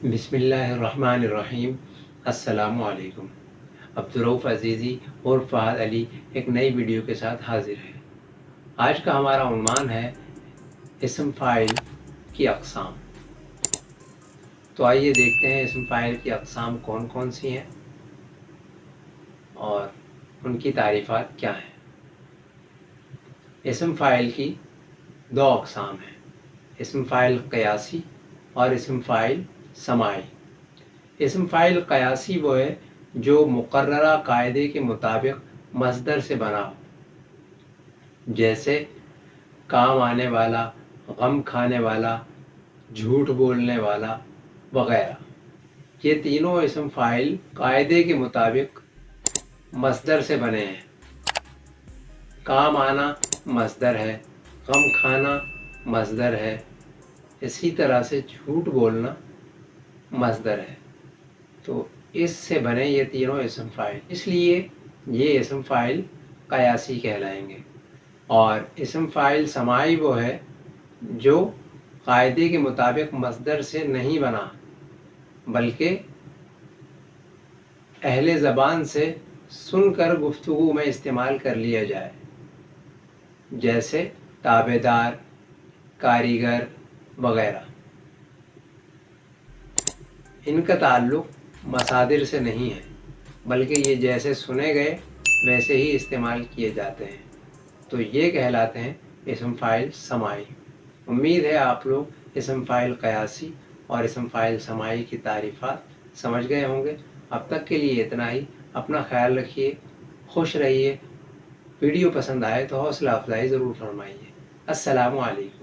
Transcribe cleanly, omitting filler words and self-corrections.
بسم اللہ الرحمن الرحیم۔ السلام علیکم۔ عبدالرؤف عزیزی اور فہد علی ایک نئی ویڈیو کے ساتھ حاضر ہے۔ آج کا ہمارا عنوان ہے اسم فاعل کی اقسام۔ تو آئیے دیکھتے ہیں اسم فاعل کی اقسام کون کون سی ہیں اور ان کی تعریفات کیا ہیں۔ اسم فاعل کی دو اقسام ہیں، اسم فاعل قیاسی اور اسم فاعل سماعی۔ اسم فاعل قیاسی وہ ہے جو مقررہ قاعدے کے مطابق مصدر سے بنا ہو، جیسے کام آنے والا، غم کھانے والا، جھوٹ بولنے والا وغیرہ۔ یہ تینوں اسم فاعل قاعدے کے مطابق مصدر سے بنے ہیں۔ کام آنا مصدر ہے، غم کھانا مصدر ہے، اسی طرح سے جھوٹ بولنا مصدر ہے۔ تو اس سے بنے یہ تینوں اسم فاعل، اس لیے یہ اسم فاعل قیاسی کہلائیں گے۔ اور اسم فاعل سماعی وہ ہے جو قاعدے کے مطابق مصدر سے نہیں بنا بلکہ اہل زبان سے سن کر گفتگو میں استعمال کر لیا جائے، جیسے تابع دار، کاریگر وغیرہ۔ ان کا تعلق مصادر سے نہیں ہے بلکہ یہ جیسے سنے گئے ویسے ہی استعمال کیے جاتے ہیں، تو یہ کہلاتے ہیں اسم فاعل سماعی۔ امید ہے آپ لوگ اسم فاعل قیاسی اور اسم فاعل سماعی کی تعریفات سمجھ گئے ہوں گے۔ اب تک کے لیے اتنا ہی۔ اپنا خیال رکھیے، خوش رہیے۔ ویڈیو پسند آئے تو حوصلہ افزائی ضرور فرمائیے۔ السلام علیکم۔